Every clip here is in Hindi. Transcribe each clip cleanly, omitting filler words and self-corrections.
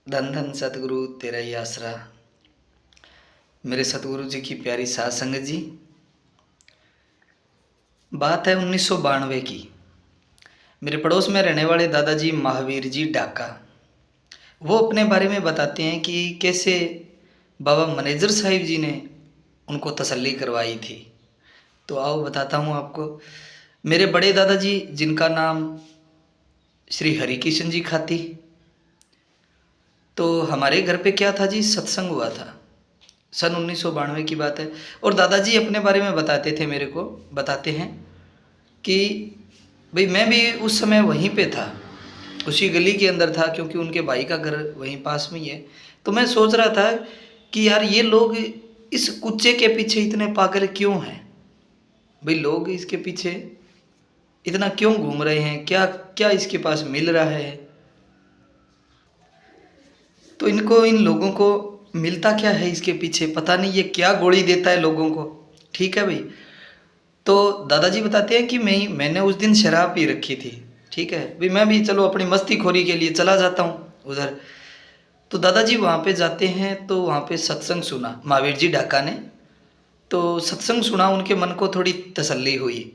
धन धन सतगुरु तेरा ही आसरा। मेरे सतगुरु जी की प्यारी साध संगत जी, बात है 1992 की। मेरे पड़ोस में रहने वाले दादाजी महावीर जी डाका, वो अपने बारे में बताते हैं कि कैसे बाबा मैनेजर साहिब जी ने उनको तसल्ली करवाई थी। तो आओ बताता हूँ आपको। मेरे बड़े दादाजी, जिनका नाम श्री हरिकिशन जी खाती, तो हमारे घर पे क्या था जी, सत्संग हुआ था। सन 1992 की बात है। और दादाजी अपने बारे में बताते थे, मेरे को बताते हैं कि भाई मैं भी उस समय वहीं पे था, उसी गली के अंदर था, क्योंकि उनके भाई का घर वहीं पास में ही है। तो मैं सोच रहा था कि यार ये लोग इस कुच्चे के पीछे इतने पागल क्यों हैं। भाई लोग इसके पीछे इतना क्यों घूम रहे हैं, क्या क्या इसके पास मिल रहा है। तो इन लोगों को मिलता क्या है इसके पीछे, पता नहीं ये क्या गोली देता है लोगों को। ठीक है भाई। तो दादाजी बताते हैं कि मैंने उस दिन शराब पी रखी थी। ठीक है भाई, मैं भी चलो अपनी मस्ती खोरी के लिए चला जाता हूँ उधर। तो दादाजी वहाँ पे जाते हैं, तो वहाँ पे सत्संग सुना महावीर जी ढाका ने। तो सत्संग सुना, उनके मन को थोड़ी तसल्ली हुई।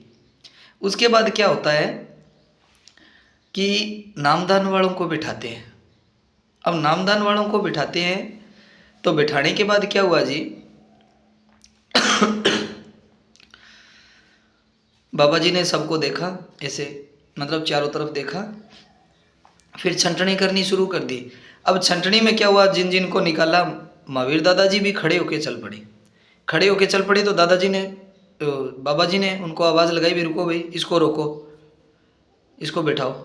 उसके बाद क्या होता है कि नामदान वालों को बिठाते हैं। अब नामदान वालों को बिठाते हैं, तो बिठाने के बाद क्या हुआ जी, बाबा जी ने सबको देखा ऐसे, मतलब चारों तरफ देखा, फिर छंटनी करनी शुरू कर दी। अब छंटनी में क्या हुआ, जिन जिन को निकाला, महावीर दादाजी भी खड़े होके चल पड़े। खड़े होके चल पड़े तो दादाजी ने, बाबा जी ने उनको आवाज़ लगाई, भी रुको भाई, इसको रोको, इसको बैठाओ,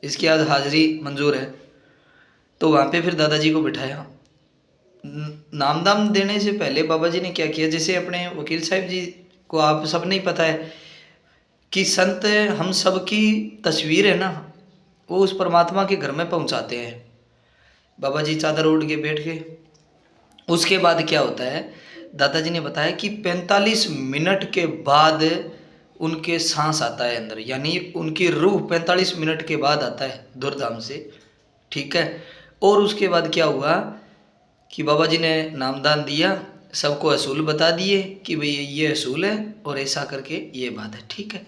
इसकी आज हाजिरी मंजूर है। तो वहाँ पे फिर दादाजी को बिठाया। नामदान देने से पहले बाबा जी ने क्या किया, जैसे अपने वकील साहब जी को आप सब नहीं पता है कि संत हम सब की तस्वीर है ना, वो उस परमात्मा के घर में पहुंचाते हैं। बाबा जी चादर ओढ़ के बैठ के, उसके बाद क्या होता है, दादाजी ने बताया कि 45 मिनट के बाद उनके सांस आता है अंदर, यानी उनकी रूह 45 मिनट के बाद आता है धूमधाम से। ठीक है। और उसके बाद क्या हुआ कि बाबा जी ने नामदान दिया, सबको असूल बता दिए कि भाई ये असूल है और ऐसा करके ये बात है। ठीक है।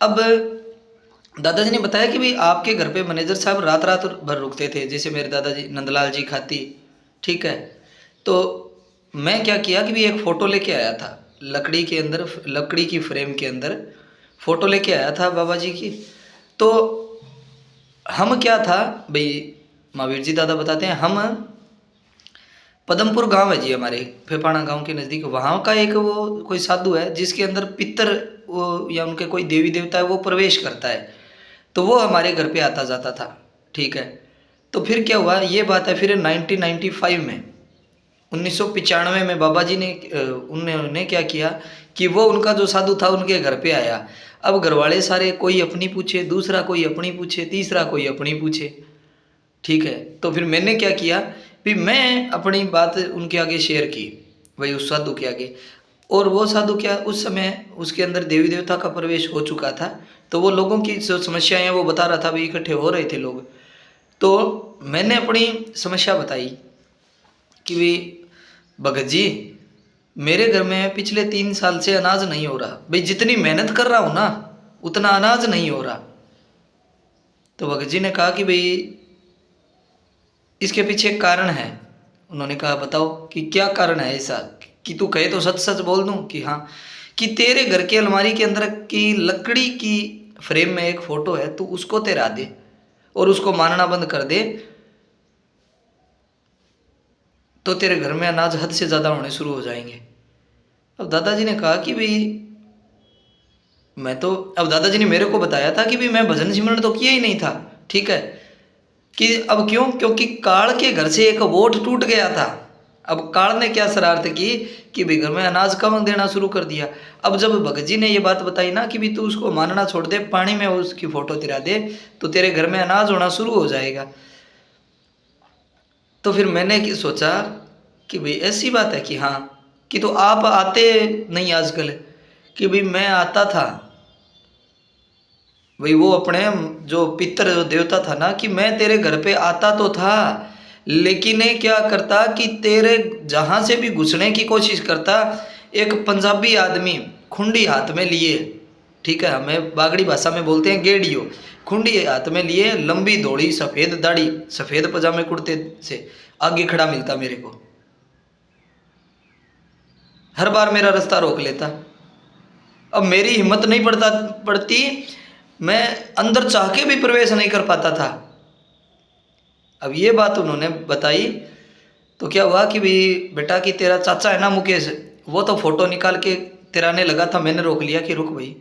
अब दादाजी ने बताया कि भाई आपके घर पे मैनेजर साहब रात रात भर रुकते थे, जैसे मेरे दादाजी नंदलाल जी खाती। ठीक है। तो मैं क्या किया कि भाई एक फ़ोटो लेके आया था, लकड़ी के अंदर, लकड़ी की फ्रेम के अंदर फ़ोटो लेके आया था बाबा जी की। तो हम क्या था भाई, महावीर जी दादा बताते हैं, हम पदमपुर गांव है जी हमारे, फेफाना गांव के नज़दीक, वहाँ का एक वो कोई साधु है जिसके अंदर पितर वो या उनके कोई देवी देवता है, वो प्रवेश करता है। तो वो हमारे घर पे आता जाता था। ठीक है। तो फिर क्या हुआ, ये बात है फिर 1995 में, 1995 में बाबा जी ने उन्होंने क्या किया कि वो उनका जो साधु था उनके घर पे आया। अब घर वाले सारे, कोई अपनी पूछे, दूसरा कोई अपनी पूछे, तीसरा कोई अपनी पूछे। ठीक है। तो फिर मैंने क्या किया, फिर मैं अपनी बात उनके आगे शेयर की, वही उस साधु के आगे। और वो साधु क्या, उस समय उसके अंदर देवी देवता का प्रवेश हो चुका था। तो वो लोगों की जो समस्याएं हैं वो बता रहा था, भाई इकट्ठे हो रहे थे लोग। तो मैंने अपनी समस्या बताई कि भाई भगत जी, मेरे घर में पिछले 3 साल से अनाज नहीं हो रहा, भाई जितनी मेहनत कर रहा हूँ ना उतना अनाज नहीं हो रहा। तो भगत जी ने कहा कि भाई इसके पीछे एक कारण है। उन्होंने कहा बताओ कि क्या कारण है ऐसा, कि तू कहे तो सच सच बोल दूं कि हाँ, कि तेरे घर की अलमारी के अंदर की लकड़ी की फ्रेम में एक फ़ोटो है, तू उसको तेरा दे और उसको मानना बंद कर दे, तो तेरे घर में अनाज हद से ज़्यादा होने शुरू हो जाएंगे। अब दादाजी ने कहा कि भाई मैं तो, अब दादाजी ने मेरे को बताया था कि भाई मैं भजन सिमरन तो किया ही नहीं था। ठीक है। कि अब क्यों, क्योंकि काल के घर से एक वोट टूट गया था। अब काल ने क्या शरारत की कि भाई घर में अनाज कम देना शुरू कर दिया। अब जब भगत जी ने ये बात बताई ना कि भाई तू उसको मानना छोड़ दे, पानी में उसकी फ़ोटो तिरा दे, तो तेरे घर में अनाज होना शुरू हो जाएगा। तो फिर मैंने सोचा कि भाई ऐसी बात है कि हाँ, कि तो आप आते नहीं आजकल, कि भाई मैं आता था भाई, वो अपने जो पितर जो देवता था ना, कि मैं तेरे घर पे आता तो था, लेकिन ये क्या करता कि तेरे जहाँ से भी घुसने की कोशिश करता, एक पंजाबी आदमी खुंडी हाथ में लिए, ठीक है, हमें बागड़ी भाषा में बोलते हैं गेड़ियो, खुंडी हाथ में लिए, लंबी धोड़ी सफ़ेद दाढ़ी, सफ़ेद पजामे कुर्ते से आगे खड़ा मिलता मेरे को। हर बार मेरा रास्ता रोक लेता। अब मेरी हिम्मत नहीं पड़ती, मैं अंदर चाह के भी प्रवेश नहीं कर पाता था। अब ये बात उन्होंने बताई तो क्या हुआ कि भाई बेटा कि तेरा चाचा है ना मुकेश, वो तो फ़ोटो निकाल के तिराने लगा था। मैंने रोक लिया कि रुक भाई,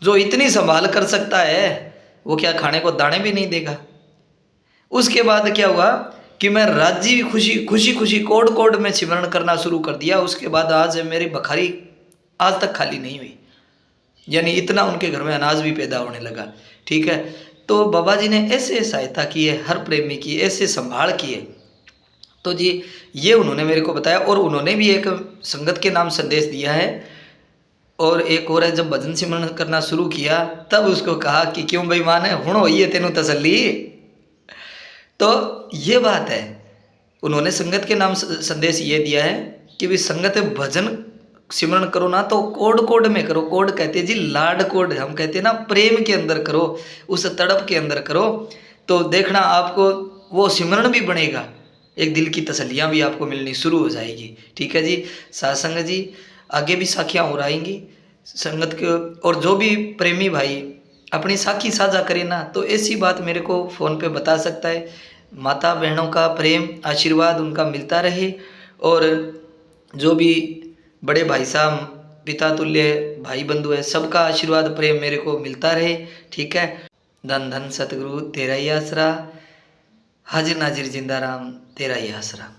जो इतनी संभाल कर सकता है वो क्या खाने को दाने भी नहीं देगा। उसके बाद क्या हुआ कि मैं राजी खुशी कोड कोड में सिमरण करना शुरू कर दिया। उसके बाद आज मेरी बखारी आज तक खाली नहीं हुई, यानी इतना उनके घर में अनाज भी पैदा होने लगा। ठीक है, तो बाबा जी ने ऐसे सहायता की है, हर प्रेमी की ऐसे संभाल की है। तो जी ये उन्होंने मेरे को बताया, और उन्होंने भी एक संगत के नाम संदेश दिया है। और एक और है, जब भजन सिमरण करना शुरू किया तब उसको कहा कि क्यों बेईमान है, हुण होइए तेनू तसल्ली। तो ये बात है, उन्होंने संगत के नाम संदेश ये दिया है कि भी संगत भजन सिमरण करो ना तो कोड कोड में करो। कोड कहते हैं जी लाड कोड, हम कहते हैं ना प्रेम के अंदर करो, उस तड़प के अंदर करो, तो देखना आपको वो सिमरण भी बनेगा, एक दिल की तसल्लियाँ भी आपको मिलनी शुरू हो जाएगी। ठीक है जी, सासंग जी आगे भी साखियाँ हो रहेंगी संगत के, और जो भी प्रेमी भाई अपनी साखी साझा करे ना तो ऐसी बात मेरे को फ़ोन पे बता सकता है। माता बहनों का प्रेम आशीर्वाद उनका मिलता रहे, और जो भी बड़े भाई साहब पिता तुल्य भाई बंधु है सबका आशीर्वाद प्रेम मेरे को मिलता रहे। ठीक है, धन धन सतगुरु तेरा ही आसरा, हाजिर नाजिर जिंदा राम तेरा ही आसरा।